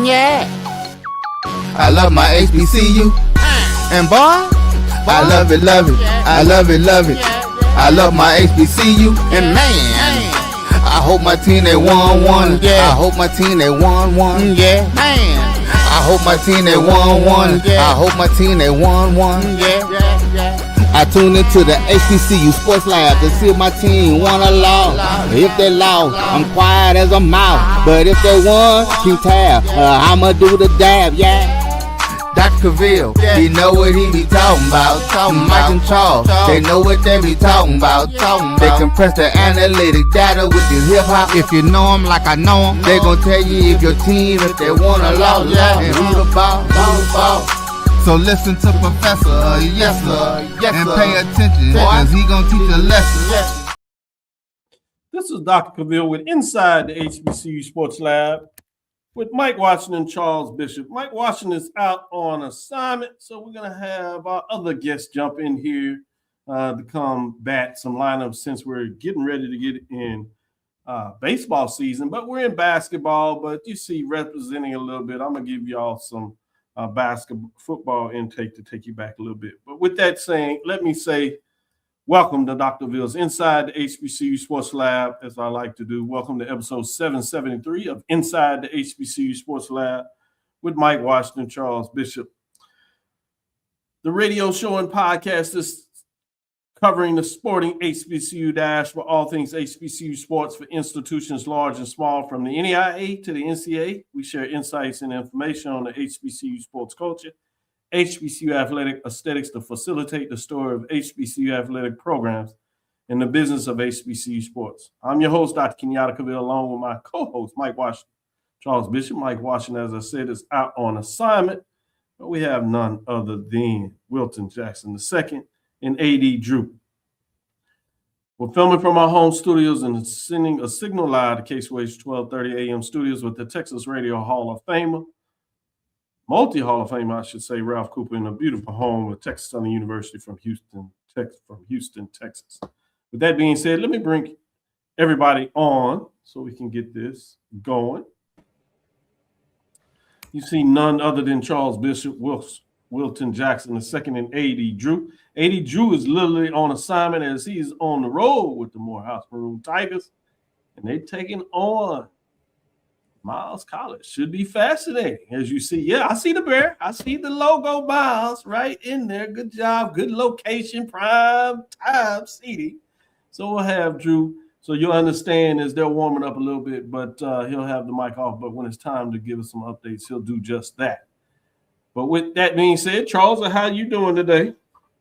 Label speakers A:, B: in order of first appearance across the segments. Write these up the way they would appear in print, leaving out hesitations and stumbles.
A: Yeah.
B: I love my HBCU. And boy, I love it, love it. I love it, love it. I love my HBCU. And man, I hope my team they won one. I hope my team they won one.
A: Yeah. Man.
B: I hope my team they won one. I hope my team they won one. I tune into the HBCU Sports Lab to see if my team won or lost. If they lost, I'm quiet as a mouse. But if they won, keep tab. I'ma do the dab, yeah. Dr. Cavil, he know what he be talking about. Mike and Charles, they know what they be talking about. They compress the analytic data with this hip hop. If you know them like I know them, they gon' tell you if your team, if they won or lost, and who the ball. So listen to Professor, yes sir, and pay attention, cause he gon' teach a lesson.
C: This is Dr. Cavil with Inside the HBCU Sports Lab with Mike Washington and Charles Bishop. Mike Washington is out on assignment, so we're going to have our other guests jump in here to combat some lineups since we're getting ready to get in baseball season, but we're in basketball. But you see representing a little bit, I'm going to give y'all some basketball, football intake to take you back a little bit. But with that saying, let me say welcome to Dr. Ville's Inside the HBCU Sports Lab, as I like to do. Welcome to episode 773 of Inside the HBCU Sports Lab with Mike Washington, Charles Bishop. The radio show and podcast is covering the sporting HBCU dash for all things HBCU sports for institutions large and small, from the NEIA to the NCAA. We share insights and information on the HBCU sports culture, HBCU athletic aesthetics to facilitate the story of HBCU athletic programs in the business of HBCU sports. I'm your host, Dr. Kenyatta Cavil, along with my co-host, Mike Washington, Charles Bishop. Mike Washington, as I said, is out on assignment, but we have none other than Wilton Jackson II and A.D. Drew. We're filming from our home studios and sending a signal live to Case-Wade's 1230 a.m. studios with the Texas Radio Hall of Famer, multi-Hall of Famer, I should say, Ralph Cooper, in a beautiful home at Texas Southern University from Houston, Texas. With that being said, let me bring everybody on so we can get this going. You see none other than Charles Bishop, Wilton Jackson II, and A.D. Drew. A.D. Drew is literally on assignment as he's on the road with the Morehouse Maroon Tigers, and they're taking on Miles College. Should be fascinating, as you see. Yeah, I see the bear. I see the logo Miles right in there. Good job. Good location, prime time seating. So we'll have Drew. So you'll understand as they're warming up a little bit, but he'll have the mic off. But when it's time to give us some updates, he'll do just that. But with that being said, Charles, how you doing today?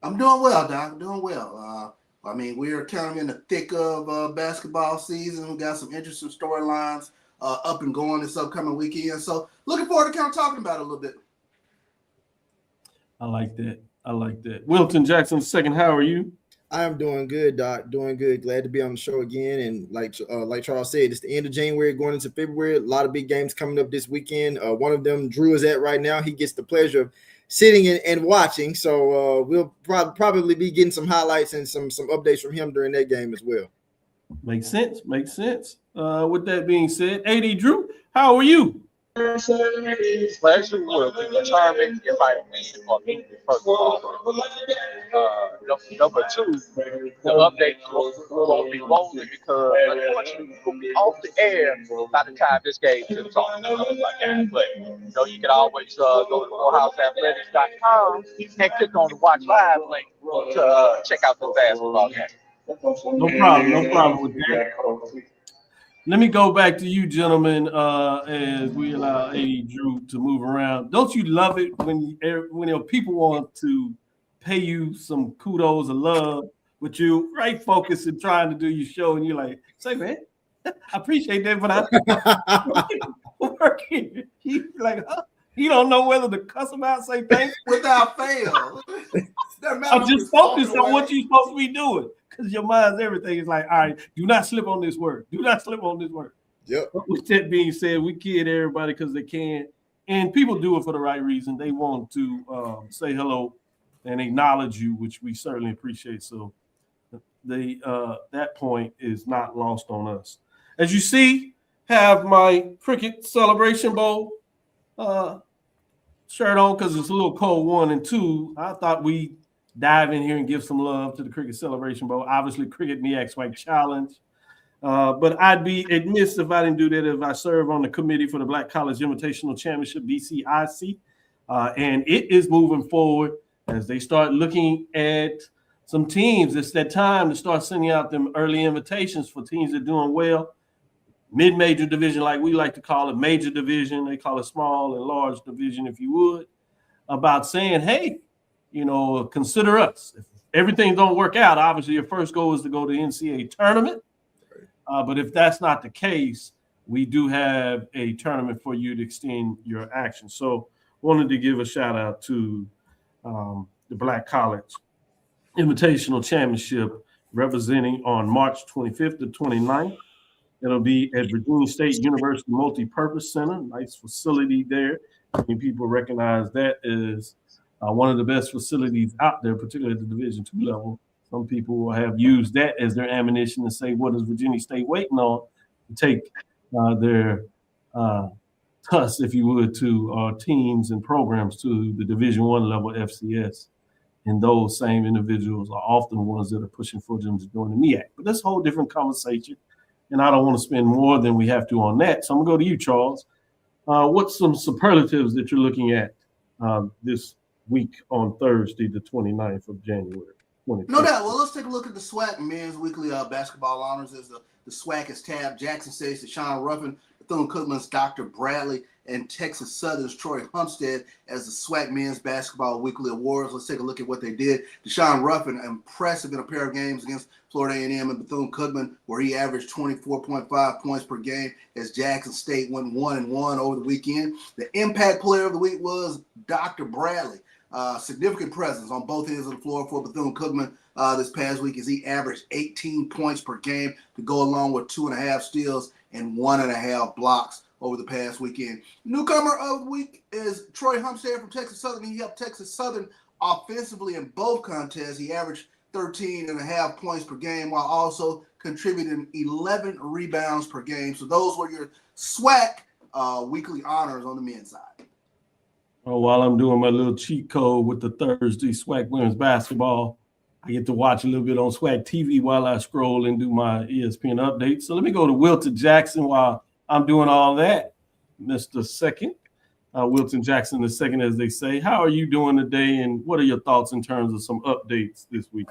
D: I'm doing well, Doc. Doing well. I mean, we're kind of in the thick of basketball season. We got some interesting storylines up and going this upcoming weekend. So looking forward to kind of talking about it a little bit.
C: I like that. Wilton Jackson II, how are you?
E: I am doing good, Doc. Doing good. Glad to be on the show again. And like Charles said, it's the end of January going into February. A lot of big games coming up this weekend. One of them Drew is at right now. He gets the pleasure of sitting and watching. So we'll probably be getting some highlights and some updates from him during that game as well.
C: Makes sense. With that being said, A.D. Drew, how are you?
F: Pleasure will be determined if I meet first of all. Number two, the update won't be rolling because unfortunately we'll be off the air by the time this game tips off. But you can always go to MorehouseAthletics.com and click on the Watch Live link to check out the basketball game.
C: No problem with that. Let me go back to you, gentlemen, as we allow A.D. Drew to move around. Don't you love it when people want to pay you some kudos or love, but you right focused and trying to do your show, and you're like, say, man, I appreciate that, but I'm working. He's like, huh? You don't know whether to cuss him out, say thanks
D: Without fail.
C: I'm just focused on what you're supposed to be doing. Because your mind's everything is like, all right, do not slip on this word. Do not slip on this word.
E: Yep.
C: With that being said, we kid everybody because they can. And people do it for the right reason. They want to say hello and acknowledge you, which we certainly appreciate. So that point is not lost on us. As you see, have my cricket celebration bowl. shirt on because it's a little cold, 1 and 2. I thought we dive in here and give some love to the Cricket Celebration Bowl. Obviously, Cricket MEAC Swag Challenge. But I'd be amiss if I didn't do that if I serve on the committee for the Black College Invitational Championship, BCIC. And it is moving forward as they start looking at some teams. It's that time to start sending out them early invitations for teams that are doing well. Mid-major division, like we like to call it, major division. They call it small and large division, if you would, about saying, hey, consider us. If everything don't work out, obviously your first goal is to go to the NCAA tournament. But if that's not the case, we do have a tournament for you to extend your action. So wanted to give a shout out to the Black College Invitational Championship representing on March 25th to 29th. It'll be at Virginia State University Multipurpose Center. Nice facility there. Many people recognize that as one of the best facilities out there, particularly at the Division II level. Some people have used that as their ammunition to say, what is Virginia State waiting on to take their TUS, if you would, to teams and programs to the Division I level FCS. And those same individuals are often ones that are pushing for them to join the MEAC. But that's a whole different conversation. And I don't want to spend more than we have to on that. So I'm going to go to you, Charles. What's some superlatives that you're looking at this week on Thursday, the 29th of January?
D: No doubt. Well, let's take a look at the SWAC Men's Weekly Basketball Honors. As the SWAC is tabbed, Jackson State's Deshaun Ruffin, Bethune-Cookman's Dr. Bradley, and Texas Southern's Troy Humstead as the SWAC Men's Basketball Weekly Awards. Let's take a look at what they did. Deshaun Ruffin, impressive in a pair of games against Florida A&M and Bethune-Cookman, where he averaged 24.5 points per game as Jackson State went 1-1 over the weekend. The impact player of the week was Dr. Bradley. Significant presence on both ends of the floor for Bethune-Cookman this past week as he averaged 18 points per game to go along with 2.5 steals and 1.5 blocks over the past weekend. Newcomer of the week is Troy Humstead from Texas Southern. He helped Texas Southern offensively in both contests. He averaged 13.5 points per game while also contributing 11 rebounds per game. So those were your SWAC weekly honors on the men's side.
C: Oh, while I'm doing my little cheat code with the Thursday SWAC women's basketball, I get to watch a little bit on SWAC TV while I scroll and do my ESPN updates. So let me go to Wilton Jackson while I'm doing all that. Mr. Second, Wilton Jackson the second, as they say. How are you doing today, and what are your thoughts in terms of some updates this week?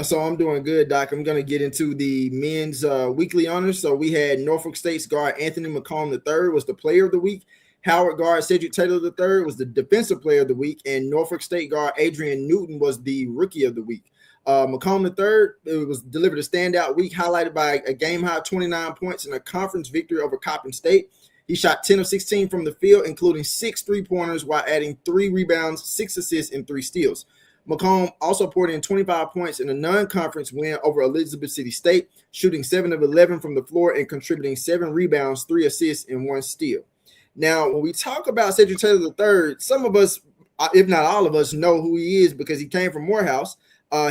E: So I'm doing good, Doc. I'm going to get into the men's weekly honors. So we had Norfolk State's guard Anthony McComb III was the player of the week. Howard guard Cedric Taylor III was the defensive player of the week, and Norfolk State guard Adrian Newton was the rookie of the week. McComb III, it was delivered a standout week, highlighted by a game-high 29 points and a conference victory over Coppin State. He shot 10 of 16 from the field, including 6 3-pointers, while adding 3 rebounds, 6 assists, and 3 steals. McComb also poured in 25 points in a non-conference win over Elizabeth City State, shooting 7 of 11 from the floor and contributing 7 rebounds, 3 assists, and 1 steal. Now, when we talk about Cedric Taylor III, some of us, if not all of us, know who he is because he came from Morehouse.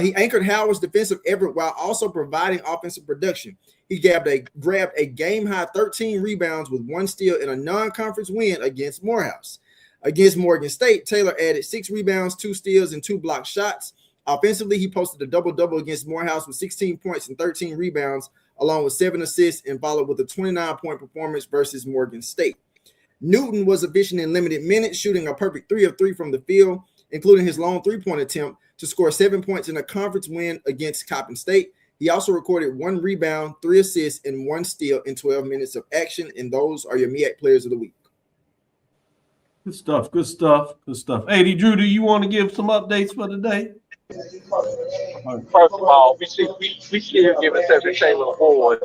E: He anchored Howard's defensive effort while also providing offensive production. He grabbed a game-high 13 rebounds with 1 steal in a non-conference win against Morehouse. Against Morgan State, Taylor added 6 rebounds, 2 steals, and 2 blocked shots. Offensively, he posted a double-double against Morehouse with 16 points and 13 rebounds, along with 7 assists, and followed with a 29-point performance versus Morgan State. Newton was efficient in limited minutes, shooting a perfect 3 of 3 from the field, including his lone 3-point attempt to score 7 points in a conference win against Coppin State. He also recorded 1 rebound, 3 assists, and 1 steal in 12 minutes of action, and those are your MEAC players of the week.
C: Good stuff, good stuff, good stuff. Hey, Drew, do you want to give some updates for today?
F: First of all, we still giving Cedric Taylor Award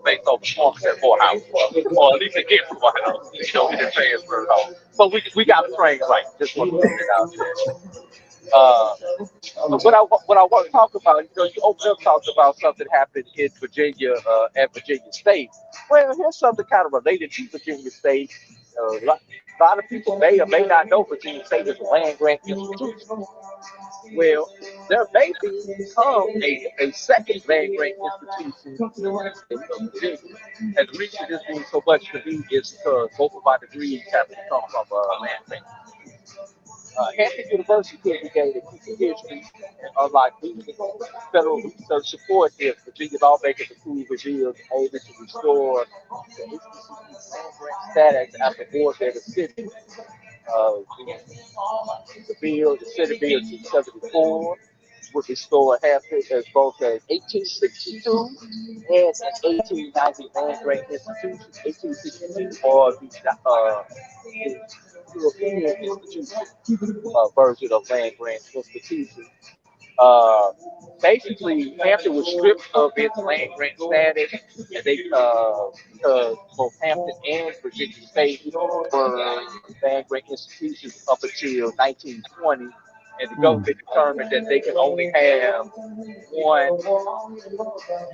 F: based on performance at Morehouse, or at least against Morehouse. We didn't transfer it off. But we got to train right. Just want to put it out there. What I want to talk about, you opened up talked about something happened in Virginia at Virginia State. Well, here's something kind of related to Virginia State. A lot of people may or may not know Virginia State is a land grant institution. Well, there may become a second land grant institution in Virginia. And the reason this means so much to me is because both of my degrees happen to come from land grant. Hampton University could be gained a piece of history, and unlike losing federal research support, if Virginia lawmakers approve a bill aiming to restore the HBCU land grant status after war dead of city. The Senate Bill 274 would restore Hampton as both an 1862 and an 1890 land grant institution. 1862 or the European institution version of land grant institution. Basically, Hampton was stripped of its land grant status, and they because both Hampton and Virginia State were land grant institutions up until 1920, and the government determined that they could only have one.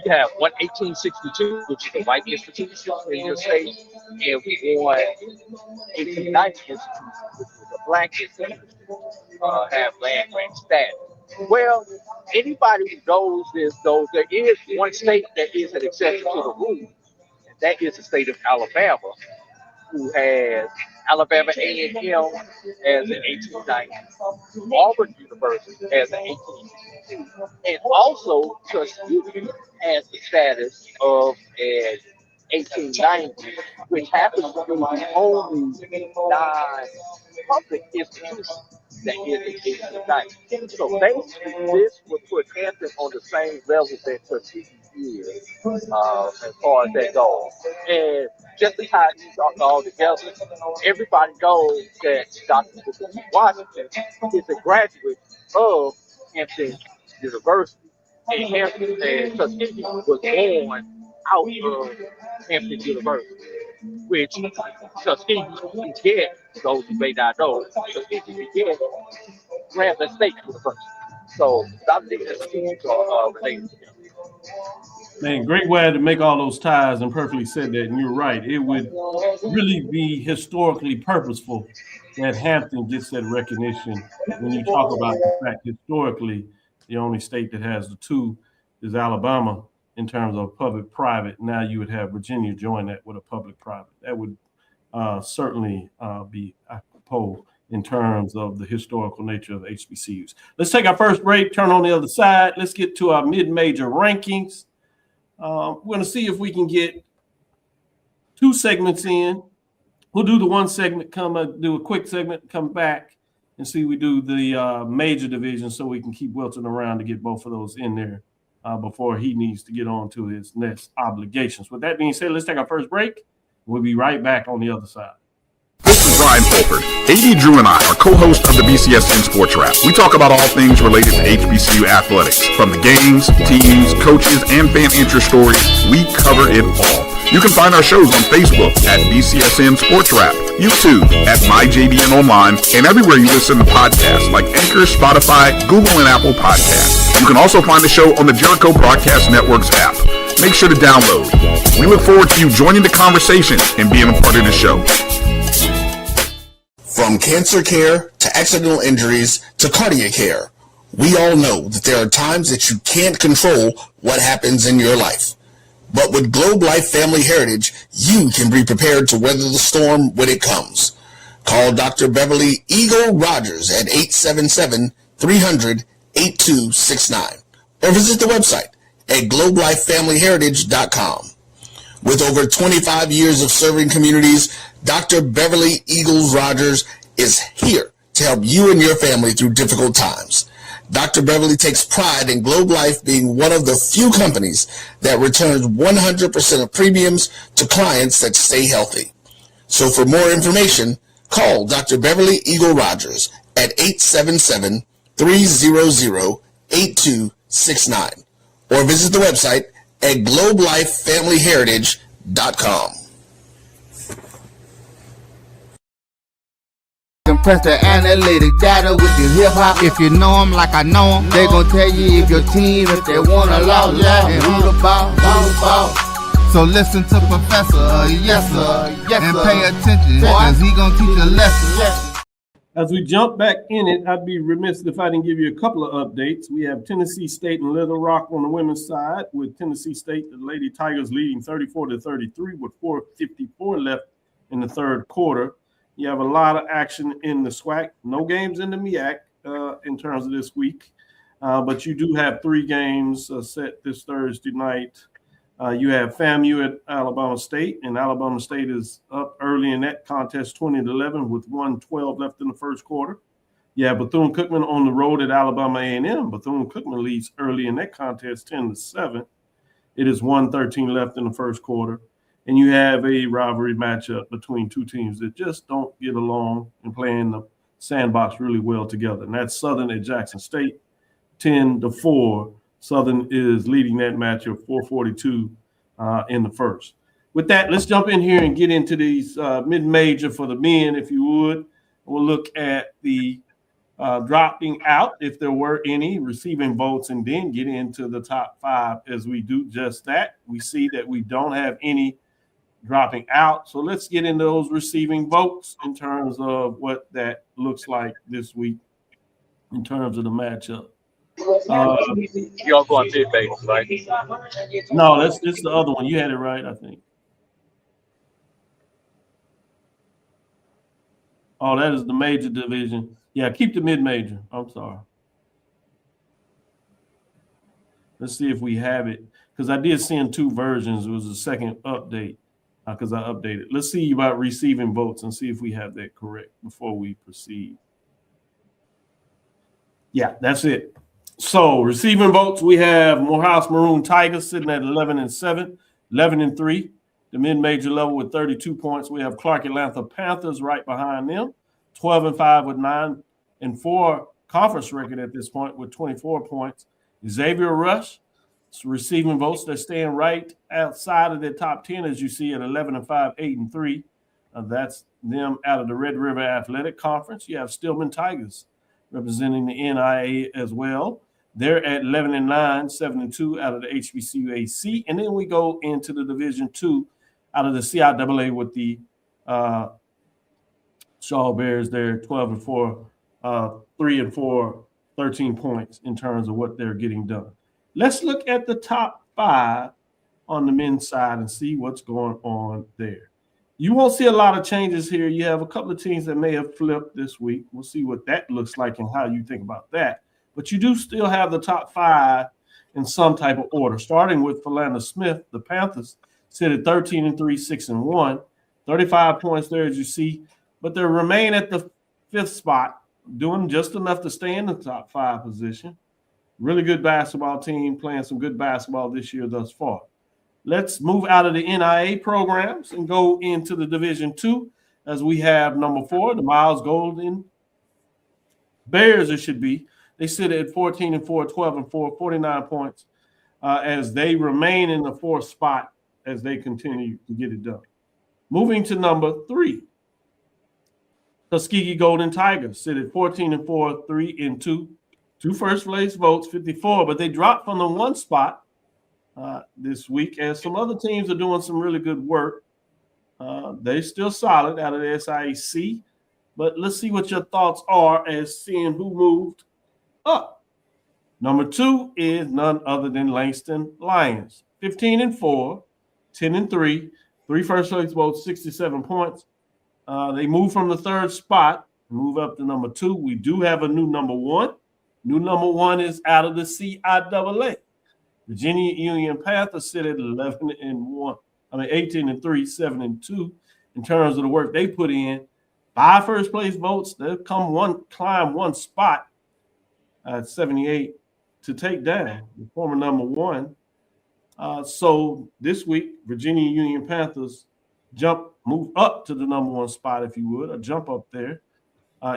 F: You have one 1862, which is a white institution in your state, and one 1890 institution, which was a black institution, have land grant status. Well, anybody who knows this knows there is one state that is an exception to the rule, and that is the state of Alabama, who has Alabama A&M as an 1890, Auburn University as an 1862, and also Tuskegee has the status of an 1890, which happens to be the only non-public institution that is in 1890. So basically, this would put Hampton on the same level that Tuskegee is as far as that goes. And just to tie these all together, everybody knows that Dr. Washington is a graduate of Hampton University, and Hampton and Tuskegee was born out of Hampton University, which Tuskegee began, those who may not know, Tuskegee began Grambling State University. So I think institutions are related together.
C: Man, great way to make all those ties, and perfectly said that. And you're right. It would really be historically purposeful that Hampton gets that recognition. When you talk about the fact historically, the only state that has the two is Alabama in terms of public-private. Now you would have Virginia join that with a public-private. That would certainly be apropos in terms of the historical nature of HBCUs. Let's take our first break, turn on the other side. Let's get to our mid-major rankings. We're going to see if we can get two segments in. We'll do the one segment, do a quick segment, come back and see we do the major division so we can keep Wilton around to get both of those in there before he needs to get on to his next obligations. With that being said, let's take our first break. We'll be right back on the other side.
A: This is Brian Fulford. AD Drew and I are co-hosts of the BCSN Sports Wrap. We talk about all things related to HBCU athletics. From the games, teams, coaches, and fan interest stories, we cover it all. You can find our shows on Facebook at BCSN Sports Wrap, YouTube at MyJBN Online, and everywhere you listen to podcasts like Anchor, Spotify, Google, and Apple Podcasts. You can also find the show on the Jericho Broadcast Network's app. Make sure to download. We look forward to you joining the conversation and being a part of the show.
G: From cancer care to accidental injuries to cardiac care, we all know that there are times that you can't control what happens in your life. But with Globe Life Family Heritage, you can be prepared to weather the storm when it comes. Call Dr. Beverly Eagle Rogers at 877-300-8269 or visit the website at globelifefamilyheritage.com. With over 25 years of serving communities, Dr. Beverly Eagles Rogers is here to help you and your family through difficult times. Dr. Beverly takes pride in Globe Life being one of the few companies that returns 100% of premiums to clients that stay healthy. So for more information, call Dr. Beverly Eagle Rogers at 877-300-8269 or visit the website at globelifefamilyheritage.com.
B: Compress the analytic data with your hip-hop. If you know them like I know them, they gon' tell you if your team, if they wanna lose, and who the ball. So listen to Professor, yes sir, and pay attention, cause he gon' teach a lesson.
C: As we jump back in it, I'd be remiss if I didn't give you a couple of updates. We have Tennessee State and Little Rock on the women's side, with Tennessee State, the Lady Tigers, leading 34-33 with 4:54 left in the third quarter. You have a lot of action in the SWAC. No games in the MEAC in terms of this week, but you do have 3 games set this Thursday night. You have FAMU at Alabama State, and Alabama State is up early in that contest 20-11 with 1:12 left in the first quarter. You have Bethune-Cookman on the road at Alabama A&M. Bethune-Cookman leads early in that contest 10-7. It is 1:13 left in the first quarter. And you have a rivalry matchup between 2 teams that just don't get along and play in the sandbox really well together. And that's Southern at Jackson State, 10-4. Southern is leading that matchup 4:42 in the first. With that, let's jump in here and get into these mid-major for the men, if you would. We'll look at the dropping out, if there were any, receiving votes, and then get into the top 5 as we do just that. We see that we don't have any dropping out. So let's get into those receiving votes in terms of what that looks like this week in terms of the matchup.
F: You're going mid-base, right?
C: No, that's the other one. You had it right, I think. Oh, that is the major division. Yeah, keep the mid-major. I'm sorry. Let's see if we have it, because I did send 2 versions. It was a second update because I updated. Let's see about receiving votes and see if we have that correct before we proceed. Yeah, that's it. So receiving votes, we have Morehouse Maroon Tigers sitting at 11-7, 11-3. The mid-major level with 32 points. We have Clark Atlanta Panthers right behind them, 12-5 with 9-4 conference record at this point with 24 points. Xavier Rush, receiving votes, they're staying right outside of the top 10, as you see, at 11-5, 8-3. That's them out of the Red River Athletic Conference. You have Stillman Tigers representing the NIA as well. They're at 11-9, 7-2 out of the HBCU AC. And then we go into the Division II out of the CIAA with the Shaw Bears. They're 12-4, 3-4, 13 points in terms of what they're getting done. Let's look at the top 5 on the men's side and see what's going on there. You won't see a lot of changes here. You have a couple of teams that may have flipped this week. We'll see what that looks like and how you think about that. But you do still have the top 5 in some type of order, starting with Philander Smith. The Panthers sit at 13-3, 6-1, 35 points there, as you see. But they remain at the 5th spot, doing just enough to stay in the top 5 position. Really good basketball team, playing some good basketball this year thus far. Let's move out of the NIA programs and go into the Division II, as we have number 4, the Miles Golden Bears, it should be. They sit at 14-4, 12-4, 49 points as they remain in the 4th spot as they continue to get it done. Moving to number 3, Tuskegee Golden Tigers sit at 14-4, 3-2. 2 first place votes, 54, but they dropped from the 1 spot this week, as some other teams are doing some really good work. They're still solid out of the SIAC, but let's see what your thoughts are as seeing who moved up. Number 2 is none other than Langston Lions, 15-4, 10-3, 3 first place votes, 67 points. They move from the 3rd spot, move up to number 2. We do have a new number 1. New number 1 is out of the CIAA. Virginia Union Panthers sit at 18-3, 7-2 in terms of the work they put in. 5 first place votes. They'll climb 1 spot at 78 to take down the former number 1. So this week, Virginia Union Panthers move up to the number 1 spot, if you would, a jump up there.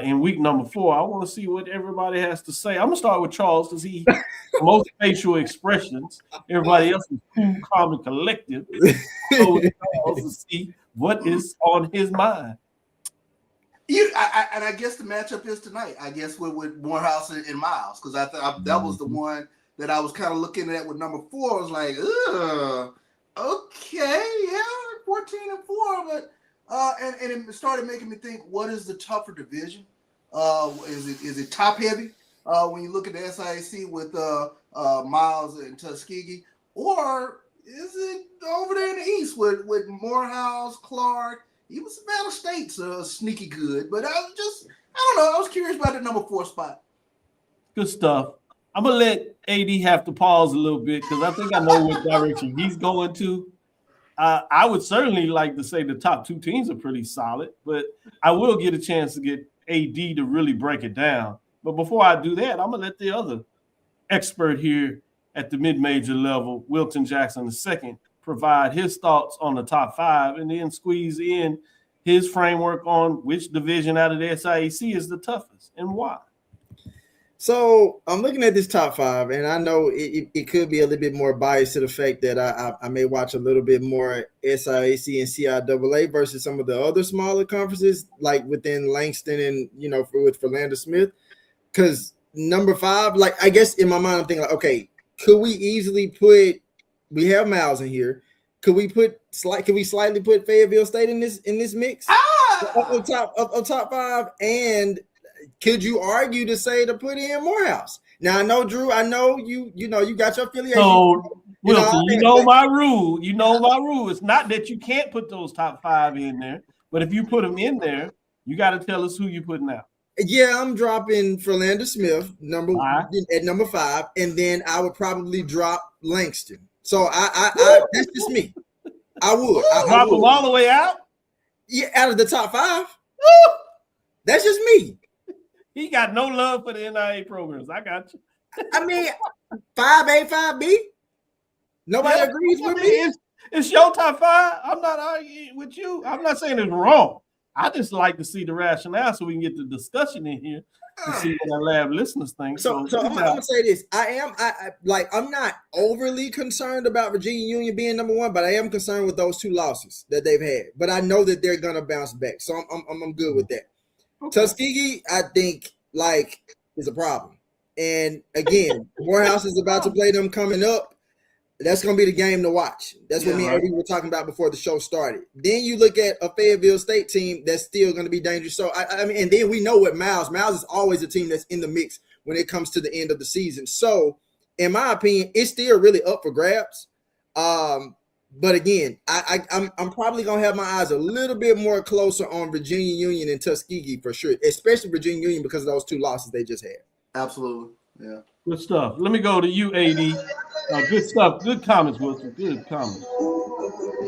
C: In week number 4, I want to see what everybody has to say. I'm going to start with Charles because he most facial expressions. Everybody else is cool, calm, and collective. So Charles to see what is on his mind.
D: And I guess the matchup is tonight. I guess with Morehouse and Miles, because I thought that was the one that I was kind of looking at with number 4. I was like, okay, yeah, 14-4, but. And it started making me think, what is the tougher division? Is it top heavy when you look at the SIAC with Miles and Tuskegee, or is it over there in the East with Morehouse, Clark, even Savannah State's sneaky good? But I don't know. I was curious about the number 4 spot.
C: Good stuff. I'm gonna let AD have to pause a little bit because I think I know what direction he's going to. I would certainly like to say the top 2 teams are pretty solid, but I will get a chance to get AD to really break it down. But before I do that, I'm gonna let the other expert here at the mid-major level, Wilton Jackson II, provide his thoughts on the top 5 and then squeeze in his framework on which division out of the SIAC is the toughest and why.
E: So I'm looking at this top 5, and I know it could be a little bit more biased to the fact that I may watch a little bit more SIAC and CIAA versus some of the other smaller conferences, like within Langston and with Philander Smith. Because number 5, like I guess in my mind I'm thinking like, okay, could we easily we have Miles in here? Could we slightly put Fayetteville State in this mix? Up top 5, and could you argue to put in Morehouse? Now I know, Drew. I know you got your affiliation.
C: So, Wilson, you know my rule. You know my rule. It's not that you can't put those top 5 in there, but if you put them in there, you got to tell us who you're putting out.
E: Yeah, I'm dropping Philander Smith at number 5, and then I would probably drop Langston. So I that's just me. I would
C: drop them all the way out.
E: Yeah, out of the top 5. That's just me.
C: He got no love for the NIA programs. I got you.
E: I mean, 5A, 5B. Nobody agrees with me.
C: It's your top 5. I'm not arguing with you. I'm not saying it's wrong. I just like to see the rationale so we can get the discussion in here and see what our lab listeners think.
E: So I'm gonna say this. I'm not overly concerned about Virginia Union being number 1, but I am concerned with those 2 losses that they've had. But I know that they're gonna bounce back. So I'm good with that. Okay. Tuskegee, I think, is a problem. And again, Morehouse is about to play them coming up. That's going to be the game to watch. That's what me and Eddie were talking about before the show started. Then you look at a Fayetteville State team that's still going to be dangerous. So, I mean, and then we know what Miles is always a team that's in the mix when it comes to the end of the season. So, in my opinion, it's still really up for grabs. But again, I'm probably gonna have my eyes a little bit more closer on Virginia Union and Tuskegee for sure, especially Virginia Union because of those 2 losses they just had.
D: Absolutely, yeah.
C: Good stuff. Let me go to you, AD. Good stuff. Good comments, Wilson. Good comments.
F: We'll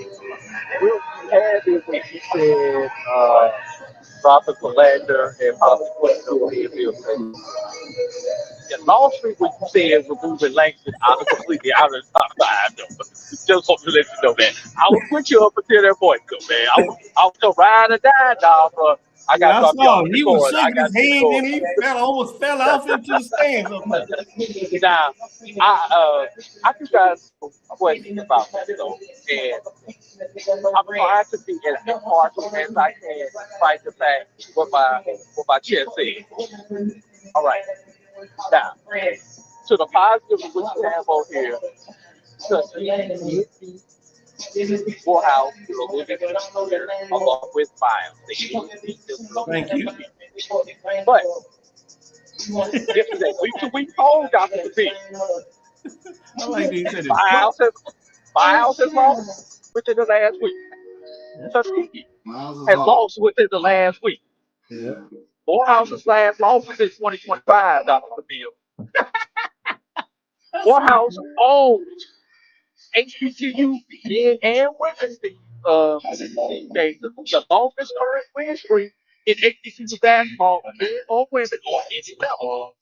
F: be happy when you said Robert Philander and possibly Fayetteville State. And Law Street, what you said, removing Langston completely out of the top 5, though. Just want to let you know that. I would put you up until that point, though, man. I was still riding or dying, dog, but I got to
C: saw him. He was shaking his hand and he almost fell off into the stands.
F: Now, I think guys questions about that, though. And I'm trying to be as impartial as I can, despite the fact what my chest said. All right. Now, to the positive of what you have on here, Morehouse is a living here along with Miles.
C: Thank you.
F: But yesterday, week to week poll got to the team.
C: I like these.
F: Miles has lost within the last week. Tuskegee has lost within the last week.
D: Yeah.
F: Morehouse's last loss was in 2025, Dr. Cavil. Morehouse owns HBCU men and women's team. The longest current win streak in HBCU basketball, men or women, or any level.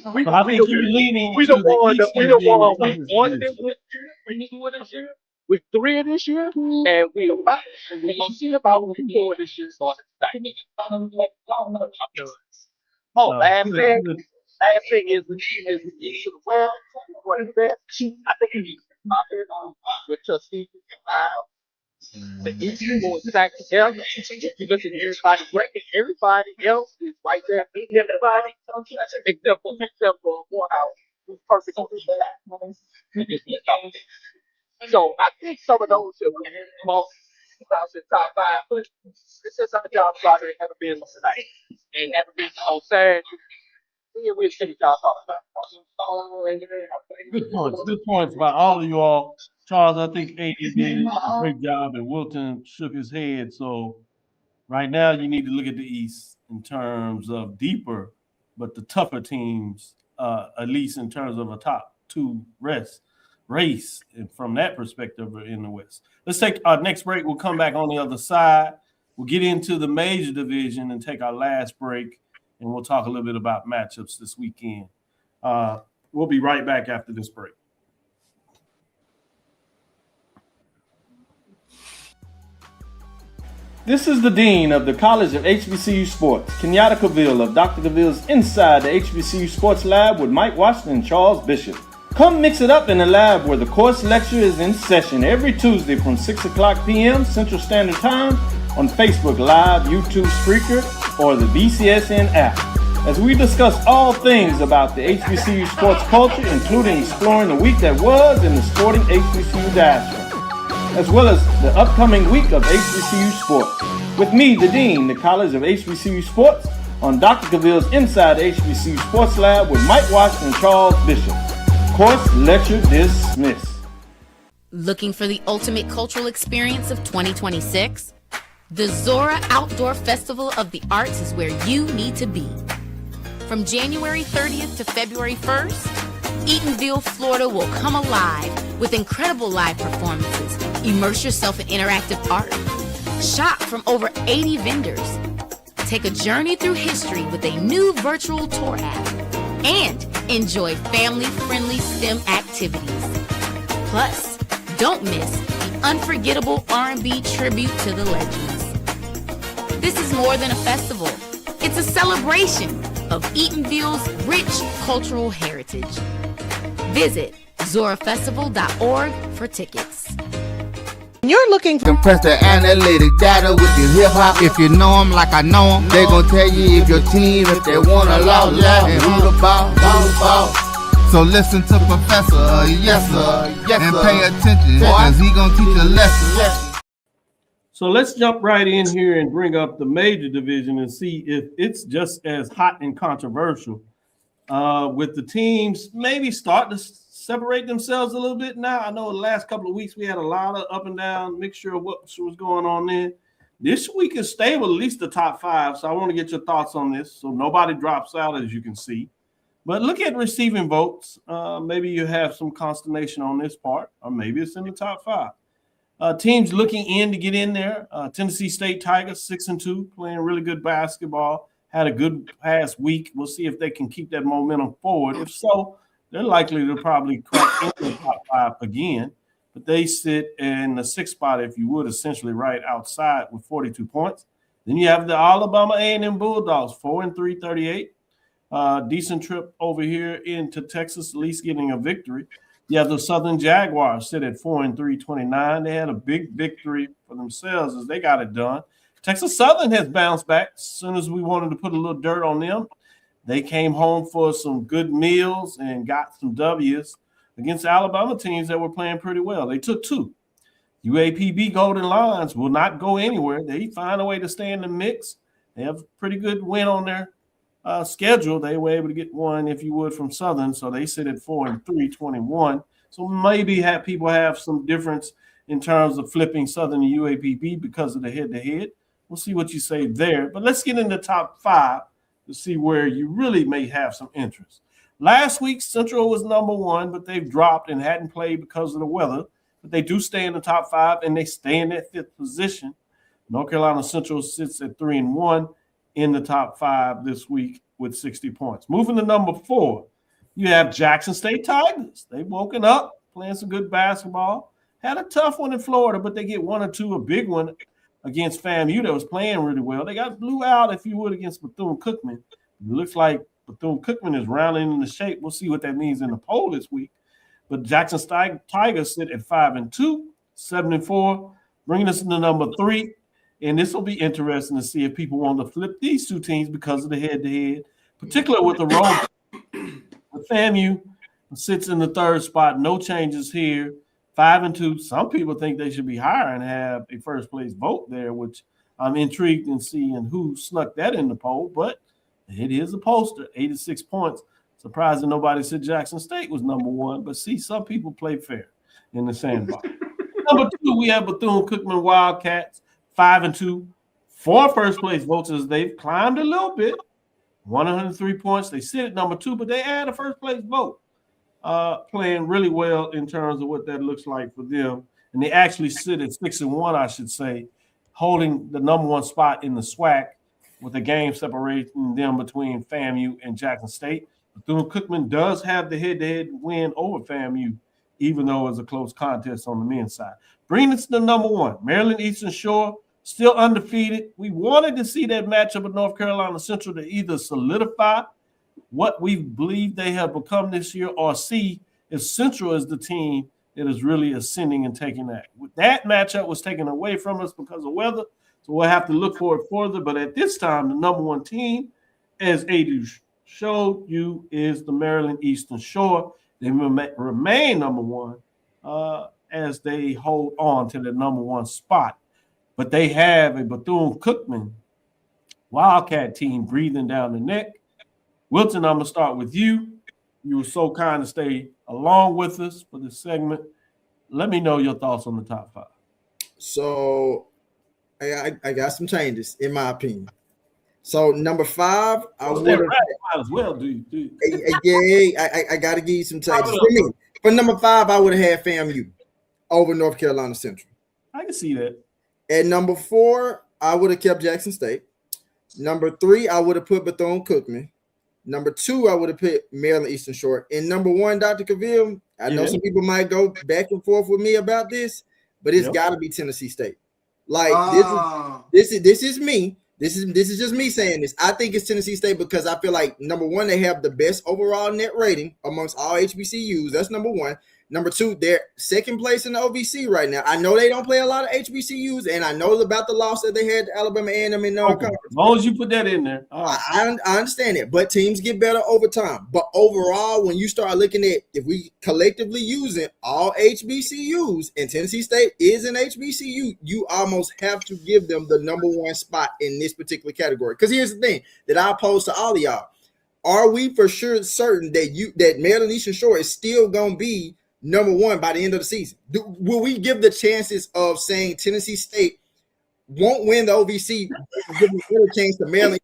C: I think you're leaning
F: we
C: to
F: don't want
C: the
F: we don't want week 1 this year, week 2 this year, week 3 of this year, and we're gonna see about week 4 this year. So last thing is well, what is that? I think he's with Tuskegee. The issue was stacked together. You look at everybody ranking, everybody else is right there beating everybody, except for Morehouse, who's perfect. So I think some of those should come off. house in top five. But it's just our job out here never been tonight. And never been on Saturday. We'll take y'all talk about.
C: Good points. Good points by all of you all. Charles, I think AD did a great job, and Wilton shook his head. So right now, you need to look at the East in terms of deeper, but the tougher teams, at least in terms of a top two race, and from that perspective, are in the West. Let's take our next break. We'll come back on the other side. We'll get into the major division and take our last break, and we'll talk a little bit about matchups this weekend. We'll be right back after this break. This is the Dean of the College of HBCU Sports, Kenyatta Cavil of Dr. Cavil's Inside the HBCU Sports Lab with Mike Washington and Charles Bishop. Come mix it up in the lab where the course lecture is in session every Tuesday from 6 o'clock p.m. Central Standard Time on Facebook Live, YouTube Spreaker, or the BCSN app, as we discuss all things about the HBCU sports culture, including exploring the week that was in the sporting HBCU diaspora, as well as the upcoming week of HBCU sports. With me, the Dean, the College of HBCU Sports, on Dr. Cavil's Inside the HBCU Sports Lab with Mike Washington and Charles Bishop. Course lecture dismissed.
H: Looking for the ultimate cultural experience of 2026? The Zora Outdoor Festival of the Arts is where you need to be. From January 30th to February 1st, Eatonville, Florida will come alive with incredible live performances. Immerse yourself in interactive art. Shop from over 80 vendors. Take a journey through history with a new virtual tour app. And enjoy family-friendly STEM activities. Plus, don't miss the unforgettable R&B tribute to the legends. This is more than a festival. It's a celebration of Eatonville's rich cultural heritage. Visit zorafestival.org for tickets.
B: You're looking for compress the analytic data with your hip hop. If you know them like I know them, they gon' tell you if your team, if they wanna loud, and who the ball. So listen to Professor, yes sir, and pay attention, cause he gon' teach a lesson.
C: So let's jump right in here and bring up the major division and see if it's just as hot and controversial with the teams maybe starting to separate themselves a little bit now. I know the last couple of weeks we had a lot of up and down mixture of what was going on there. This week is stable, at least the top five. So I want to get your thoughts on this. So nobody drops out, as you can see. But look at receiving votes. Maybe you have some consternation on this part, or maybe it's in the top five. Teams looking in to get in there. Tennessee State Tigers, 6-2, playing really good basketball. Had a good past week. We'll see if they can keep that momentum forward. If so, they're likely to probably crack into the top five again. But they sit in the sixth spot, if you would, essentially right outside with 42 points. Then you have the Alabama A&M Bulldogs, 4-3, 38. Decent trip over here into Texas, at least getting a victory. You have the Southern Jaguars sit at 4-3, 29. They had a big victory for themselves as they got it done. Texas Southern has bounced back as soon as we wanted to put a little dirt on them. They came home for some good meals and got some W's against Alabama teams that were playing pretty well. They took two. UAPB Golden Lions will not go anywhere. They find a way to stay in the mix. They have a pretty good win on their schedule. They were able to get one, if you would, from Southern. So they sit at 4-3, 21. So maybe people have some difference in terms of flipping Southern and UAPB because of the head-to-head. We'll see what you say there. But let's get in the top five to see where you really may have some interest. Last week, Central was number one, but they've dropped and hadn't played because of the weather. But they do stay in the top five, and they stay in that fifth position. North Carolina Central sits at 3-1 in the top five this week with 60 points. Moving to number four, you have Jackson State Tigers. They've woken up, playing some good basketball. Had a tough one in Florida, but they get one or two, a big one against FAMU that was playing really well. They got blew out, if you would, against Bethune-Cookman. It looks like Bethune-Cookman is rounding into shape. We'll see what that means in the poll this week. But Jackson State Tigers sit at 5-2, 7-4, bringing us into number three. And this will be interesting to see if people want to flip these two teams because of the head-to-head, particularly with the road. The FAMU sits in the third spot. No changes here. 5-2. Some people think they should be higher and have a first place vote there, which I'm intrigued in seeing who snuck that in the poll. But it is a pollster, 86 points. Surprising nobody said Jackson State was number one. But see, some people play fair in the sandbox. Number 2, we have Bethune-Cookman Wildcats, 5-2. 4 first place votes as they've climbed a little bit. 103 points. They sit at number 2, but they add a first place vote. Playing really well in terms of what that looks like for them. And they actually sit at 6-1, I should say, holding the number 1 spot in the SWAC with a game separating them between FAMU and Jackson State. Bethune-Cookman does have the head-to-head win over FAMU, even though it's a close contest on the men's side. Bringing us to the number 1, Maryland Eastern Shore, still undefeated. We wanted to see that matchup with North Carolina Central to either solidify what we believe they have become this year, or see if Central is the team that is really ascending and taking that. That matchup was taken away from us because of weather, so we'll have to look for it further. But at this time, the number 1 team, as Adu showed you, is the Maryland Eastern Shore. They remain number 1 as they hold on to the number 1 spot. But they have a Bethune-Cookman Wildcat team breathing down the neck. Wilton, I'm going to start with you. You were so kind to stay along with us for this segment. Let me know your thoughts on the top 5.
E: So I got some changes, in my opinion. So number 5, I would have.
C: Might as well do.
E: I got to give you some changes. For me, for number 5, I would have had FAMU over North Carolina Central.
C: I can see that.
E: At number 4, I would have kept Jackson State. Number 3, I would have put Bethune-Cookman. Number 2, I would have put Maryland Eastern Shore. And number 1, Dr. Cavil, I know some people might go back and forth with me about this, but it's got to be Tennessee State. Like this is me. This is just me saying this. I think it's Tennessee State because I feel like, number 1, they have the best overall net rating amongst all HBCUs. That's number 1. Number 2, they're second place in the OVC right now. I know they don't play a lot of HBCUs, and I know about the loss that they had to Alabama A&M in non-conference.
C: As long as you put that in there.
E: I understand it, but teams get better over time. But overall, when you start looking at, if we collectively using all HBCUs, and Tennessee State is an HBCU, you almost have to give them the number 1 spot in this particular category. Because here's the thing that I pose to all of y'all. Are we for sure certain that Maryland Eastern Shore is still going to be number 1 by the end of the season? Will we give the chances of saying Tennessee State won't win the OVC, give a better chance to Maryland?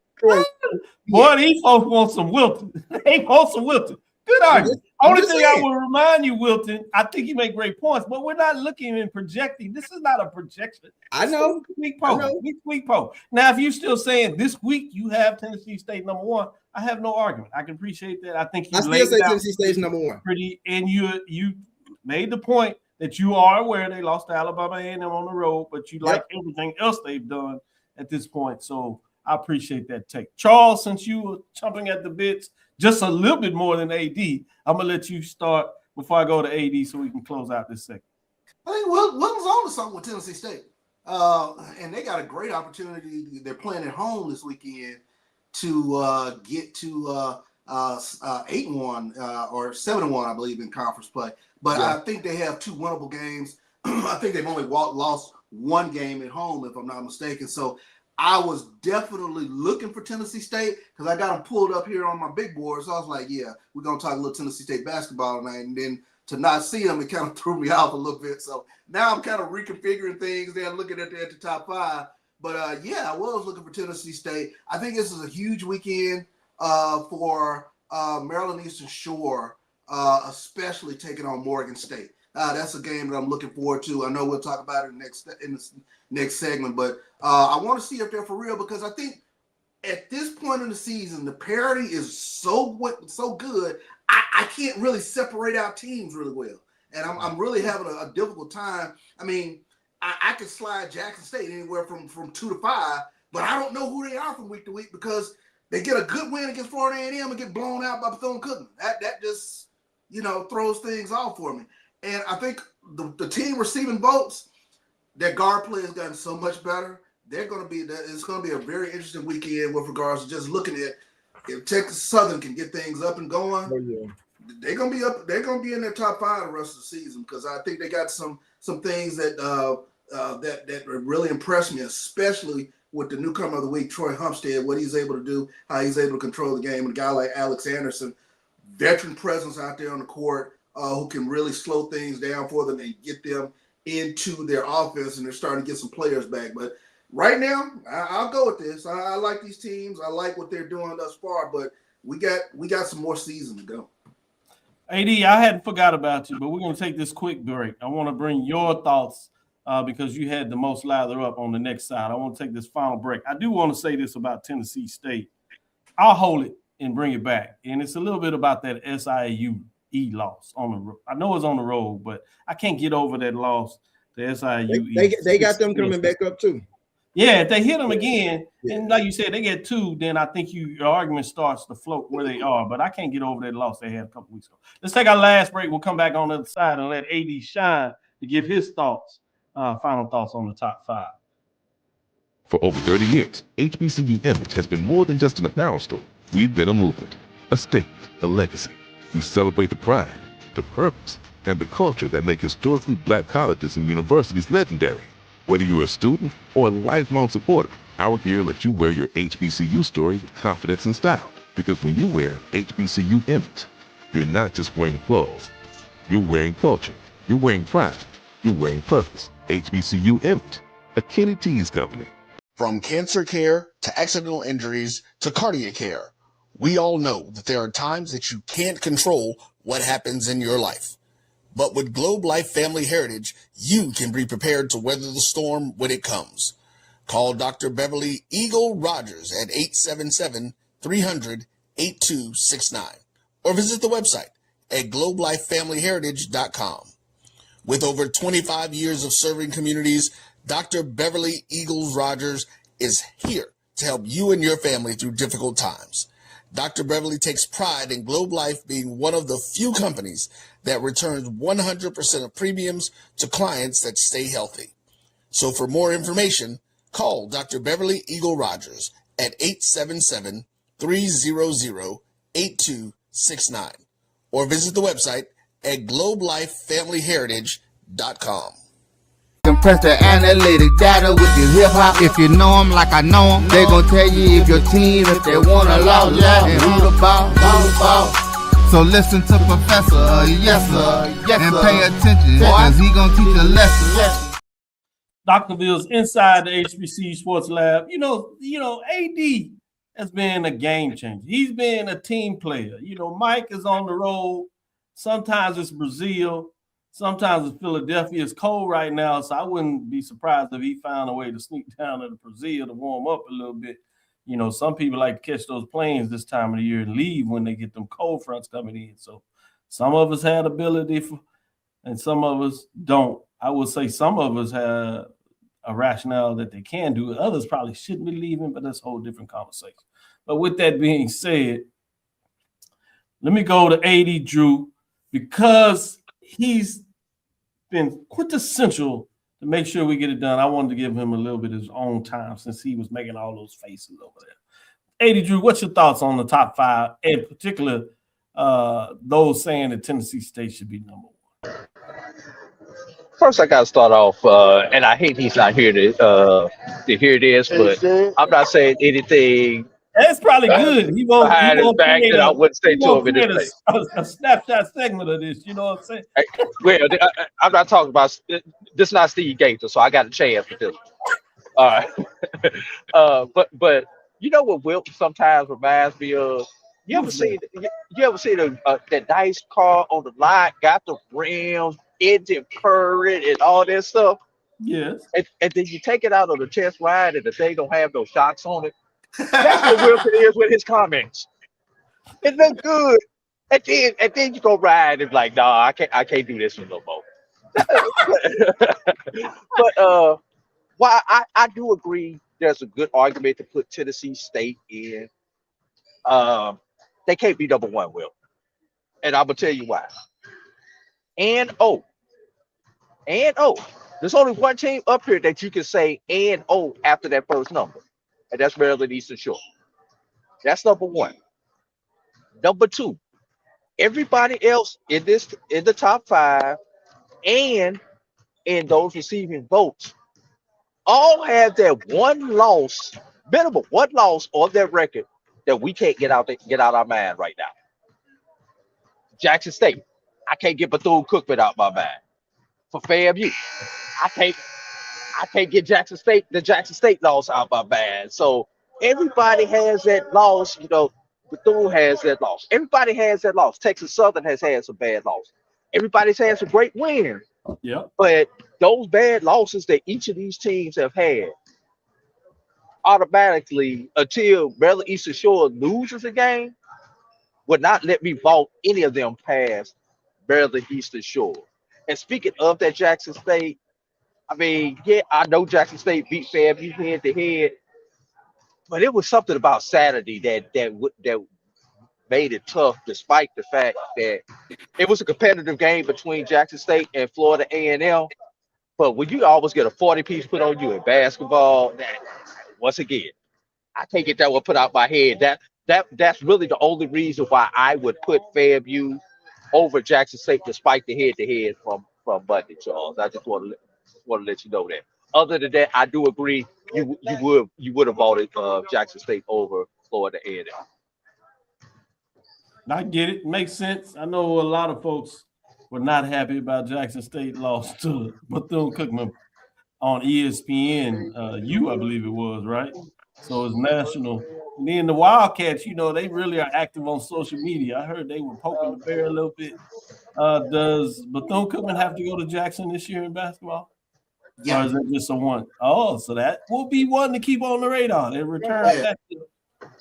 C: Boy, these folks want some Wilton. They want some Wilton. Good argument. Only thing I will remind you, Wilton, I think you make great points, but we're not looking and projecting. This is not a projection.
E: I know.
C: Week poll. Now, if you're still saying this week you have Tennessee State number 1, I have no argument. I can appreciate that. I think you
E: still say Tennessee State's number 1.
C: And you made the point that you are aware they lost to Alabama A&M on the road, but you like everything else they've done at this point. So I appreciate that take. Charles, since you were chomping at the bits just a little bit more than AD, I'm going to let you start before I go to AD so we can close out this segment.
D: I think Wilton's on to something with Tennessee State. And they got a great opportunity. They're playing at home this weekend to get to 8-1 or 7-1, I believe, in conference play. But I think they have 2 winnable games. I think they've only lost 1 game at home, if I'm not mistaken. So I was definitely looking for Tennessee State because I got them pulled up here on my big board. So I was like, yeah, we're going to talk a little Tennessee State basketball tonight. And then to not see them, it kind of threw me off a little bit. So now I'm kind of reconfiguring things there, looking at the top 5. But, I was looking for Tennessee State. I think this is a huge weekend for Maryland Eastern Shore, especially taking on Morgan State. That's a game that I'm looking forward to. I know we'll talk about it in the next segment, but I want to see if they're for real because I think at this point in the season, the parity is so good, I can't really separate out teams really well. And I'm really having a difficult time. I mean, I could slide Jackson State anywhere from 2 to 5, but I don't know who they are from week to week because they get a good win against Florida A&M and get blown out by Bethune-Cookman. That just, throws things off for me. And I think the team receiving votes, their guard play has gotten so much better. It's going to be a very interesting weekend with regards to just looking at if Texas Southern can get things up and going. they're gonna be up. They're gonna be in their top 5 the rest of the season because I think they got some things that that really impressed me, especially with the newcomer of the week, Troy Humpstead, what he's able to do, how he's able to control the game, and a guy like Alex Anderson, veteran presence out there on the court, who can really slow things down for them and get them into their offense, and they're starting to get some players back. But right now, I'll go with this. I like these teams. I like what they're doing thus far, but we got some more season to go.
C: AD, I hadn't forgot about you, but we're going to take this quick break. I want to bring your thoughts because you had the most lather up on the next side. I want to take this final break. I do want to say this about Tennessee State. I'll hold it and bring it back. And it's a little bit about that SIU loss on the road. I know it's on the road, but I can't get over that loss. The SIU.
E: They got them coming back up too.
C: Yeah, if they hit them again, and like you said, they get 2, then I think your argument starts to float where they are. But I can't get over that loss they had a couple weeks ago. Let's take our last break. We'll come back on the other side and let AD shine to give his thoughts, final thoughts on the top 5.
I: For over 30 years, HBCU Image has been more than just an apparel store. We've been a movement, a statement, a legacy. We celebrate the pride, the purpose, and the culture that make historically black colleges and universities legendary. Whether you're a student or a lifelong supporter, our gear lets you wear your HBCU story with confidence and style. Because when you wear HBCU Image, you're not just wearing clothes. You're wearing culture. You're wearing pride. You're wearing purpose. HBCU Image, a Kenny T's company.
G: From cancer care to accidental injuries to cardiac care, we all know that there are times that you can't control what happens in your life. But with Globe Life Family Heritage, you can be prepared to weather the storm when it comes. Call Dr. Beverly Eagle Rogers at 877-300-8269 or visit the website at globelifefamilyheritage.com. With over 25 years of serving communities, Dr. Beverly Eagles Rogers is here to help you and your family through difficult times. Dr. Beverly takes pride in Globe Life being one of the few companies that returns 100% of premiums to clients that stay healthy. So for more information, call Dr. Beverly Eagle Rogers at 877-300-8269 or visit the website at globelifefamilyheritage.com.
B: Compress the analytic data with your hip hop. If you know them like I know them, they gon' tell you if your team, if they wanna lose, and who the ball. So listen to Professor, yes sir, and pay attention, cause he gon' teach a lesson.
C: Dr. Bill's inside the HBCU Sports Lab. You know, AD has been a game changer. He's been a team player. Mike is on the road. Sometimes it's Brazil. Sometimes it's Philadelphia. It's cold right now, so I wouldn't be surprised if he found a way to sneak down to Brazil to warm up a little bit. Some people like to catch those planes this time of the year and leave when they get them cold fronts coming in. So some of us had ability and some of us don't. I would say some of us have a rationale that they can do it. Others probably shouldn't be leaving, but that's a whole different conversation. But with that being said, let me go to AD Drew because he's been quintessential to make sure we get it done. I wanted to give him a little bit of his own time since he was making all those faces over there. AD Drew, what's your thoughts on the top 5, in particular, those saying that Tennessee State should be number 1?
F: First, I got to start off, and I hate he's not here to hear this, but I'm not saying anything.
C: That's probably good. He won't
F: behind his back that I wouldn't say to him in this place.
C: A snapshot segment of this, you know what I'm saying?
F: Well, I'm not talking about this. Is not Steve Gator, so I got a chance with this. All right, but you know what Wilt sometimes reminds me of? You ever see that nice car on the lot, got the rims, engine purring, and all that stuff?
C: Yes.
F: And then you take it out on the test ride, and the thing don't have no shocks on it. That's what Wilson is with his comments. It look good, and then you go ride and be like, nah, I can't do this one no more. But while I do agree, there's a good argument to put Tennessee State in. They can't be number 1, Will, and I'm gonna tell you why. There's only one team up here that you can say and after that first number. And that's Maryland Eastern Shore. That's number 1. Number 2, Everybody else in the top five and in those receiving votes all have that one loss, minimum one loss on their record that we can't get out our mind right now. Jackson State, I can't get Bethune Cookman out my mind. For FAMU, I can't I can't get the Jackson State loss out my mind. So everybody has that loss, Bethune has that loss. Everybody has that loss. Texas Southern has had some bad loss. Everybody's had some great wins.
C: Yep.
F: But those bad losses that each of these teams have had automatically, until Maryland Eastern Shore loses a game, would not let me vault any of them past Maryland Eastern Shore. And speaking of that Jackson State, I mean, yeah, I know Jackson State beat FAMU head to head, but it was something about Saturday that made it tough, despite the fact that it was a competitive game between Jackson State and Florida A&M. But when you always get a 40-piece put on you in basketball, once again, I can't get that one put out my head. That's really the only reason why I would put FAMU over Jackson State, despite the head-to-head from Monday, Charles. I just want to let you know that. Other than that, I do agree. You would have voted Jackson State over Florida A&M.
C: I get it. Makes sense. I know a lot of folks were not happy about Jackson State lost to Bethune-Cookman on ESPN, I believe it was, right? So it's national. And then the Wildcats, they really are active on social media. I heard they were poking the bear a little bit. Does Bethune-Cookman have to go to Jackson this year in basketball?
D: Yeah.
C: Or is it just a one? Oh, so that will be one to keep on the radar. They return.
D: Yeah.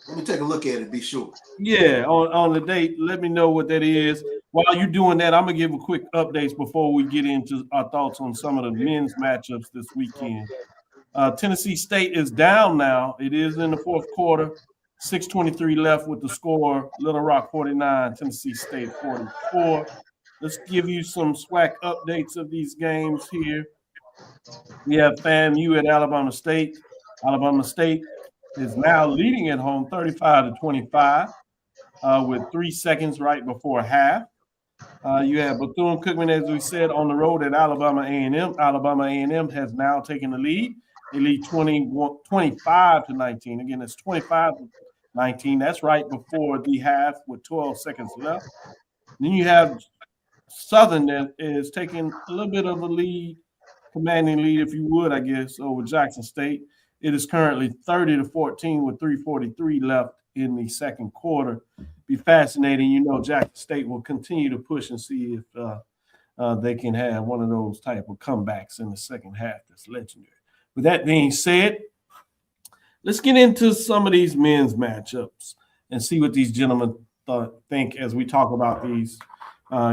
D: Let me take a look at it, be sure.
C: Yeah, on the date. Let me know what that is. While you're doing that, I'm going to give a quick updates before we get into our thoughts on some of the men's matchups this weekend. Tennessee State is down now. It is in the fourth quarter. 6:23 left with the score. Little Rock 49, Tennessee State 44. Let's give you some SWAC updates of these games here. We have FAMU at Alabama State. Alabama State is now leading at home 35-25 with 3 seconds right before half. You have Bethune-Cookman, as we said, on the road at Alabama A&M. Alabama A&M has now taken the lead. They lead 25-19. Again, it's 25-19. That's right before the half with 12 seconds left. Then you have Southern that is taking a little bit of a lead, commanding lead, if you would, I guess, over Jackson State. It is currently 30-14 with 3:43 left in the second quarter. Be fascinating. Jackson State will continue to push and see if they can have one of those type of comebacks in the second half. That's legendary. With that being said, let's get into some of these men's matchups and see what these gentlemen think as we talk about these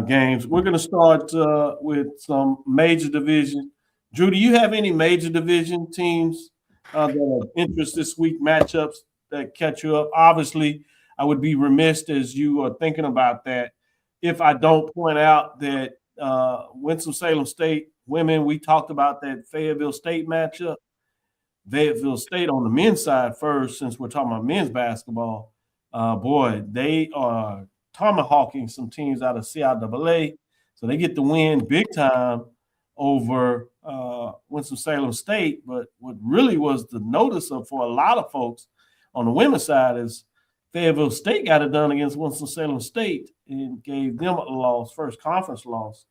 C: games. We're going to start with some major division. Drew, do you have any major division teams that are interest this week, matchups that catch you up? Obviously, I would be remiss as you are thinking about that if I don't point out that Winston-Salem State women, we talked about that Fayetteville State matchup. Fayetteville State on the men's side first, since we're talking about men's basketball. Boy, they are tomahawking some teams out of CIAA. So they get the win big time over Winston-Salem State. But what really was the notice of for a lot of folks on the women's side is Fayetteville State got it done against Winston-Salem State and gave them a loss, first conference loss,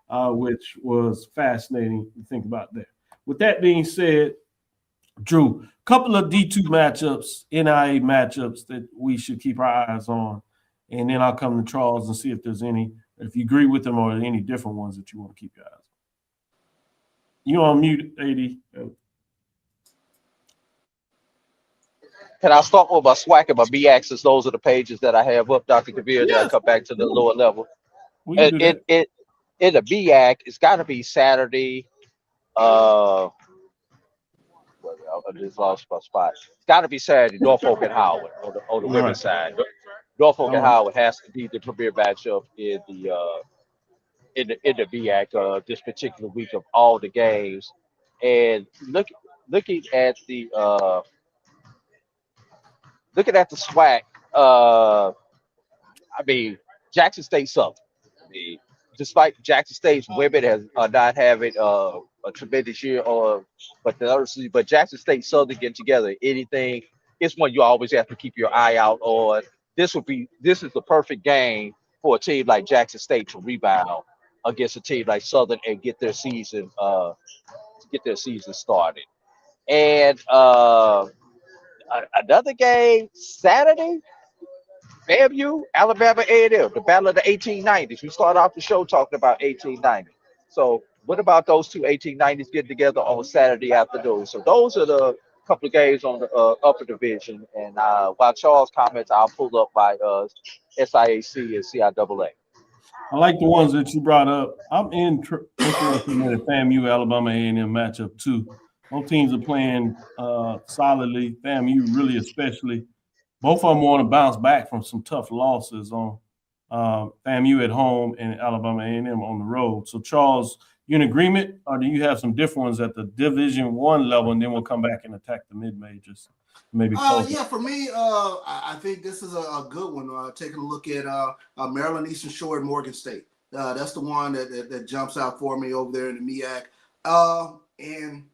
C: which was fascinating to think about that. With that being said, Drew, a couple of D2 matchups, NIA matchups that we should keep our eyes on. And then I'll come to Charles and see if there's any, if you agree with them or any different ones that you want to keep your eyes on. You on mute, AD.
F: Can I start with my SWAC and my B-axis? Those are the pages that I have up, Dr. Kabir. Then I come back to the lower level. In the B-act, it's got to be Saturday. I just lost my spot. It's got to be Saturday, Norfolk and Howard on the women's side. Norfolk and Howard has to be the premier matchup in the B-act this particular week of all the games. And looking at the SWAC, I mean, Jackson State Southern. The- Despite Jackson State's women has not having a tremendous year, but Jackson State Southern get together. Anything, it's one you always have to keep your eye out on. This is the perfect game for a team like Jackson State to rebound against a team like Southern and get their season started. And another game Saturday, FAMU, Alabama A&M, the battle of the 1890s. We start off the show talking about 1890. So what about those two 1890s getting together on Saturday afternoon? So those are the couple of games on the upper division. And while Charles comments, I'll pull up my SIAC and CIAA.
C: I like the ones that you brought up. I'm interested in the FAMU Alabama A&M matchup too. Both teams are playing solidly. FAMU really, especially. Both of them want to bounce back from some tough losses on FAMU at home and Alabama A&M on the road. So, Charles, you in agreement, or do you have some different ones at the Division One level, and then we'll come back and attack the mid majors? Maybe.
D: Yeah, for me, I think this is a good one. Taking a look at Maryland Eastern Shore and Morgan State. That's the one that jumps out for me over there in the MEAC. And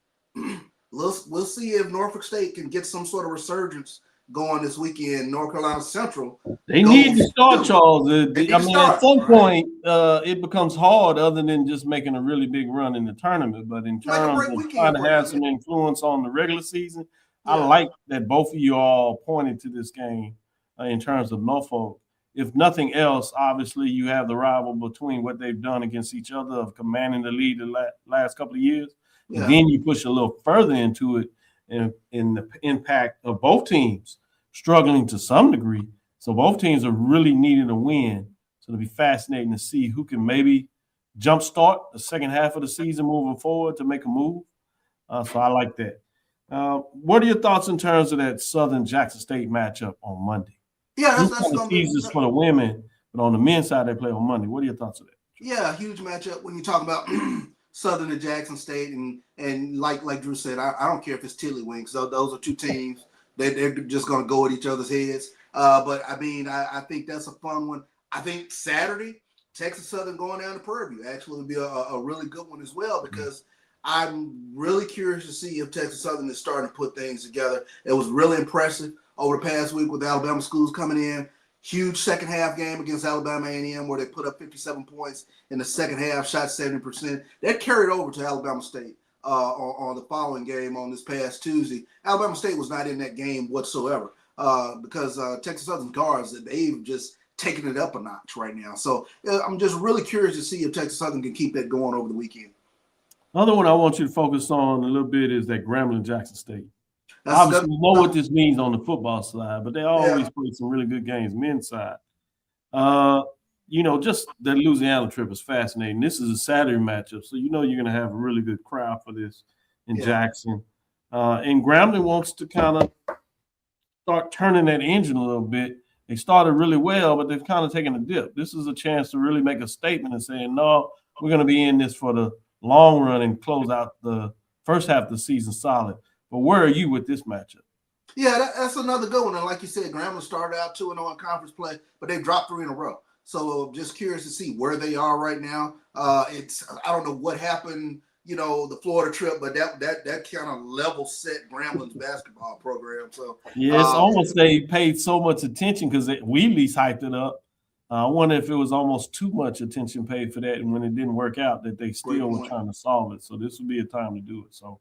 D: we'll see if Norfolk State can get some sort of resurgence going this weekend. North Carolina Central.
C: They need to start, Charles. At some point, it becomes hard other than just making a really big run in the tournament. But in terms of trying to have some influence on the regular season, I like that both of you all pointed to this game in terms of Norfolk. If nothing else, obviously you have the rival between what they've done against each other of commanding the lead the last couple of years. Yeah. Then you push a little further into it in the impact of both teams struggling to some degree. So both teams are really needing a win. So it'll be fascinating to see who can maybe jumpstart the second half of the season moving forward to make a move. So I like that. What are your thoughts in terms of that Southern Jackson State matchup on Monday?
D: Yeah, that's
C: the seasons for the women, but on the men's side they play on Monday. What are your thoughts of that?
D: Yeah, huge matchup when you talk about Southern and Jackson State, and like Drew said, I don't care if it's Tiddlywinks. Those are two teams. They're just going to go at each other's heads. But I mean, I think that's a fun one. I think Saturday, Texas Southern going down to Prairie View actually would be a really good one as well, because I'm really curious to see if Texas Southern is starting to put things together. It was really impressive over the past week with Alabama schools coming in. Huge second half game against Alabama A&M where they put up 57 points in the second half, shot 70%. That carried over to Alabama State on the following game on this past Tuesday. Alabama State was not in that game whatsoever because Texas Southern guards, they've just taken it up a notch right now. So I'm just really curious to see if Texas Southern can keep that going over the weekend.
C: Another one I want you to focus on a little bit is that Grambling Jackson State. Obviously, we know what this means on the football side, but they always play some really good games men's side. Just that Louisiana trip is fascinating. This is a Saturday matchup, so you're going to have a really good crowd for this in Jackson. And Grambling wants to kind of start turning that engine a little bit. They started really well, but they've kind of taken a dip. This is a chance to really make a statement and saying, no, we're going to be in this for the long run and close out the first half of the season solid. But where are you with this matchup?
D: Yeah, that's another good one. And like you said, Grambling started out 2-0 in conference play, but they've dropped 3 in a row. So just curious to see where they are right now. I don't know what happened, the Florida trip, but that kind of level set Grambling's basketball program. So
C: it's almost they paid so much attention because we at least hyped it up. I wonder if it was almost too much attention paid for that, and when it didn't work out, that they still were trying to solve it. So this would be a time to do it. So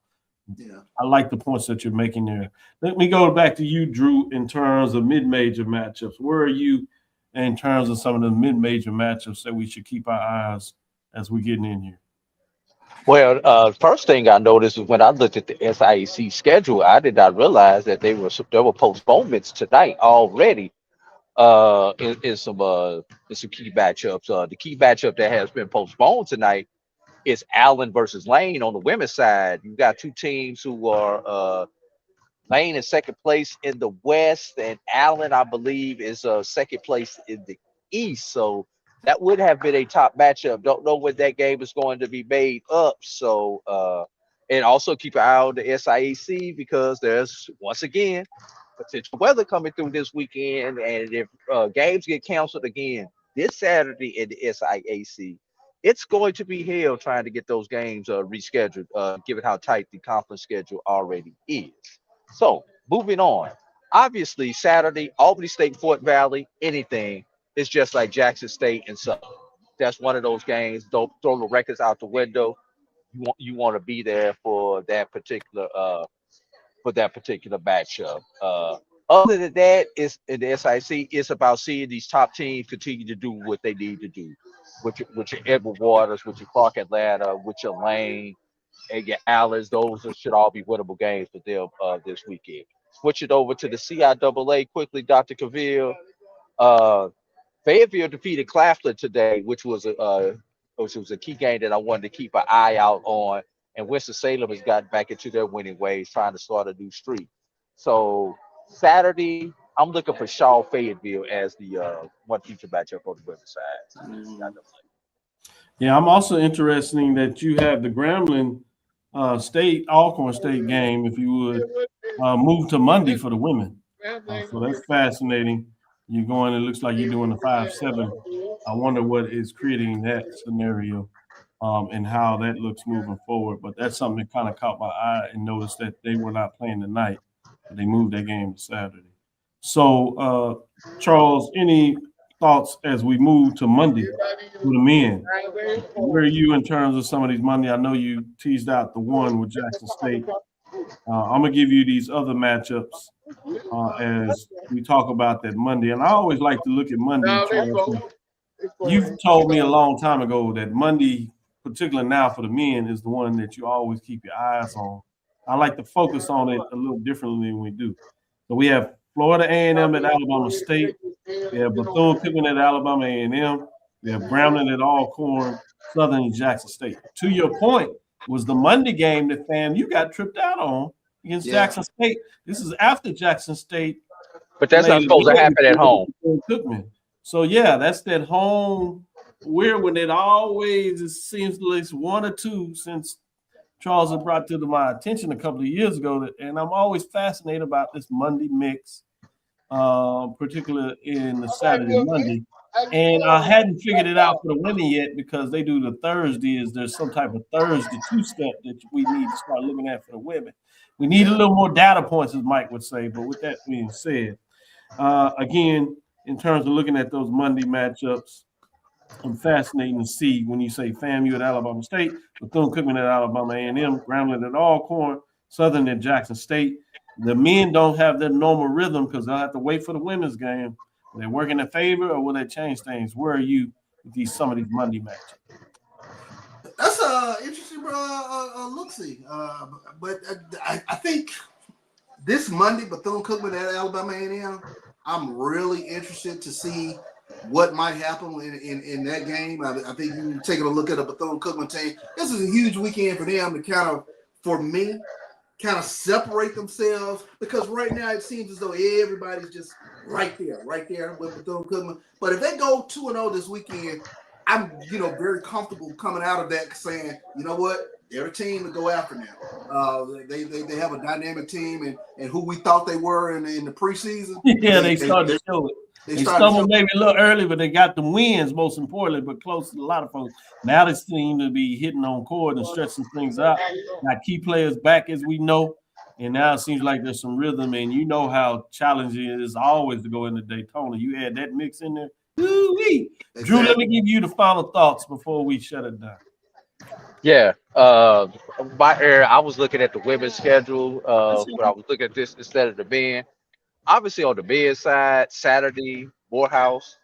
C: I like the points that you're making there. Let me go back to you, Drew, in terms of mid-major matchups. Where are you in terms of some of the mid-major matchups that we should keep our eyes as we're getting in here?
F: Well, first thing I noticed is when I looked at the SIAC schedule, I did not realize that there were postponements tonight already in some key matchups. The key matchup that has been postponed tonight is Allen versus Lane on the women's side. You've got two teams who are Lane in second place in the West, and Allen, I believe, is second place in the East. So that would have been a top matchup. Don't know when that game is going to be made up. So, and also keep an eye on the SIAC because there's, once again, potential weather coming through this weekend. And if games get canceled again, this Saturday in the SIAC, it's going to be hell trying to get those games rescheduled, given how tight the conference schedule already is. So, moving on. Obviously, Saturday, Albany State, Fort Valley, anything is just like Jackson State and Southern. That's one of those games. Don't throw the records out the window. You want to be there for that particular matchup. Other than that, it's in the SIC. It's about seeing these top teams continue to do what they need to do, with your Edward Waters, with your Clark Atlanta, with your Lane and your Alice. Those should all be winnable games for them this weekend. Switch it over to the CIAA quickly, Dr. Cavil. Uh, Fayetteville defeated Claflin today, which was a key game that I wanted to keep an eye out on. And Winston-Salem has gotten back into their winning ways, trying to start a new streak. So Saturday, I'm looking for Shaw Fayetteville as the one future matchup on the women's side.
C: Yeah, I'm also interested in that you have the Grambling State, Alcorn State game, if you would, move to Monday for the women. So that's fascinating. You're going, it looks like you're doing the 5-7. I wonder what is creating that scenario and how that looks moving forward. But that's something that kind of caught my eye and noticed that they were not playing tonight. They moved their game to Saturday. So, Charles, any thoughts as we move to Monday for the men? Where are you in terms of some of these Monday? I know you teased out the one with Jackson State. I'm going to give you these other matchups as we talk about that Monday. And I always like to look at Monday, Charles. You've told me a long time ago that Monday, particularly now for the men, is the one that you always keep your eyes on. I like to focus on it a little differently than we do. So we have Florida A&M at Alabama State. We have Bethune-Cookman at Alabama A&M. We have Grambling at Alcorn, Southern and Jackson State. To your point, was the Monday game that, fam, you got tripped out on against Jackson State. This is after Jackson State.
F: But that's not supposed to happen at home.
C: Cookman. So, yeah, that's that home weird when it always, it seems at least one or two since Charles had brought to my attention a couple of years ago. And I'm always fascinated about this Monday mix, particularly in the Saturday Monday. And I hadn't figured it out for the women yet because they do the Thursday. Is there's some type of Thursday two-step that we need to start looking at for the women. We need a little more data points, as Mike would say. But with that being said, again, in terms of looking at those Monday matchups, I'm fascinating to see when you say FAMU at Alabama State, Bethune-Cookman at Alabama A&M, Grambling at Alcorn, Southern at Jackson State. The men don't have their normal rhythm because they'll have to wait for the women's game. Will they work in their favor or will they change things? Where are you with some of these Monday matches?
D: That's interesting, look-see. But I think this Monday, Bethune-Cookman at Alabama A&M, I'm really interested to see what might happen in that game. I think you taking a look at a Bethune-Cookman team. This is a huge weekend for them to kind of separate themselves, because right now it seems as though everybody's just right there with Bethune-Cookman. But if they go 2-0 this weekend, I'm very comfortable coming out of that saying, you know what, they're a team to go after now. They have a dynamic team, and who we thought they were in the preseason.
C: Yeah, they started to show it. They stumbled maybe a little early, but they got the wins, most importantly, but close to a lot of folks. Now they seem to be hitting on chord and stretching things out. Got key players back, as we know, and now it seems like there's some rhythm, and you know how challenging it is always to go into Daytona. You add that mix in there. Woo-wee. Drew, let me give you the final thoughts before we shut it down.
F: Yeah, I was looking at the women's schedule, but I was looking at this instead of the men. Obviously, on the men's side, Saturday, Morehouse,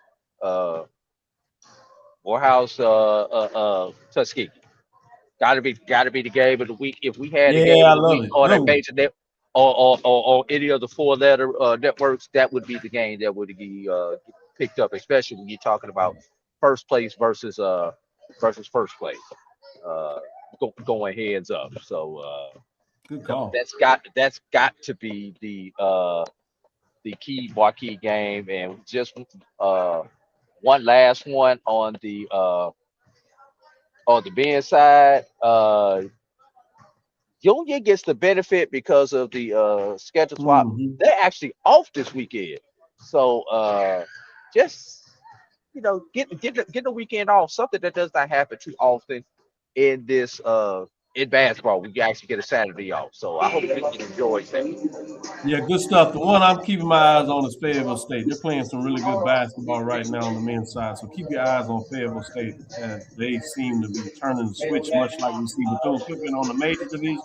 F: Tuskegee. Gotta be the game of the week. If we had a game of the week on that major net or any of the four-letter networks, that would be the game that would be picked up, especially when you're talking about first place versus first place, going heads up. So
C: good call.
F: That's got to be the key marquee game. And just one last one on the men's side. Union gets the benefit because of the schedule swap. They're actually off this weekend, so just get the weekend off. Something that does not happen too often in this in basketball. We actually get a Saturday off, so I hope you can enjoy that.
C: Yeah, good stuff. The one I'm keeping my eyes on is Fayetteville State. They're playing some really good basketball right now on the men's side. So keep your eyes on Fayetteville State as they seem to be turning the switch, much like we see Bethune-Cookman on the major division.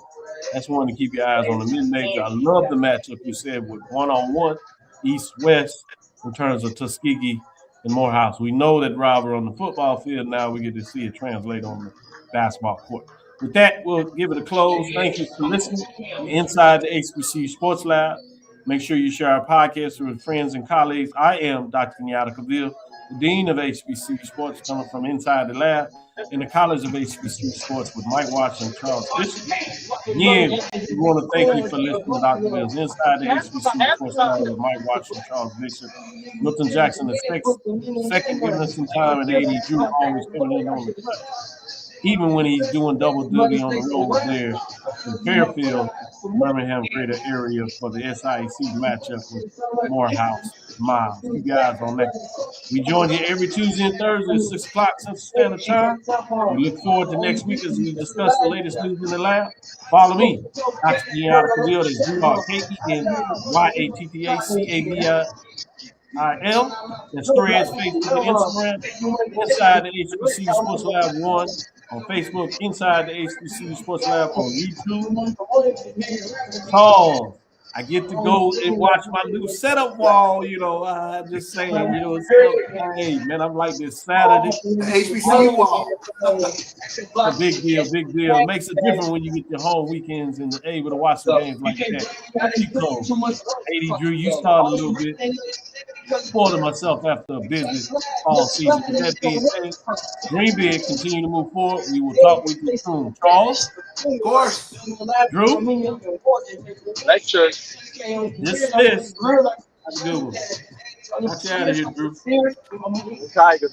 C: That's one to keep your eyes on the mid-major. I love the matchup you said with one-on-one, East-West, in terms of Tuskegee and Morehouse. We know that rivalry on the football field. Now we get to see it translate on the basketball court. With that, we'll give it a close. Thank you for listening to Inside the HBCU Sports Lab. Make sure you share our podcast with friends and colleagues. I am Dr. Kenyatta Cavil, the Dean of HBCU Sports, coming from Inside the Lab in the College of HBCU Sports with Mike Washington and Charles Bishop. Again, we want to thank you for listening to Dr. Bill's Inside the HBCU Sports Lab with Mike Washington and Charles Bishop. Milton Jackson is second, giving us some time, and A.D. Drew always coming in on the cut, even when he's doing double duty on the road there in Fairfield, Birmingham greater area for the SIAC matchup with Morehouse Miles. You guys on that. We join you every Tuesday and Thursday at 6 o'clock Central Standard Time. We look forward to next week as we discuss the latest news in the lab. Follow me, Dr. Kenyatta Cavil, that's DRKENYATTACAVIL, and Threads, Facebook, and Instagram. Inside the HBCU Sports Lab 1 on Facebook, Inside the HBCU Sports Lab on YouTube. Charles, I get to go and watch my new setup wall, just saying, hey, man, I'm like this Saturday.
D: The HBCU wall.
C: A big deal, big deal. It makes a difference when you get your home weekends and able to watch the games like that. A.D. Drew, you started a little bit. Spoiling myself after a busy fall season. With that being said, dream big, continue to move forward. We will talk with you soon. Charles?
D: Of course.
C: Drew?
F: Lecture.
C: Dismissed. That's a good one. Watch you out of here, Drew.
F: Tiger.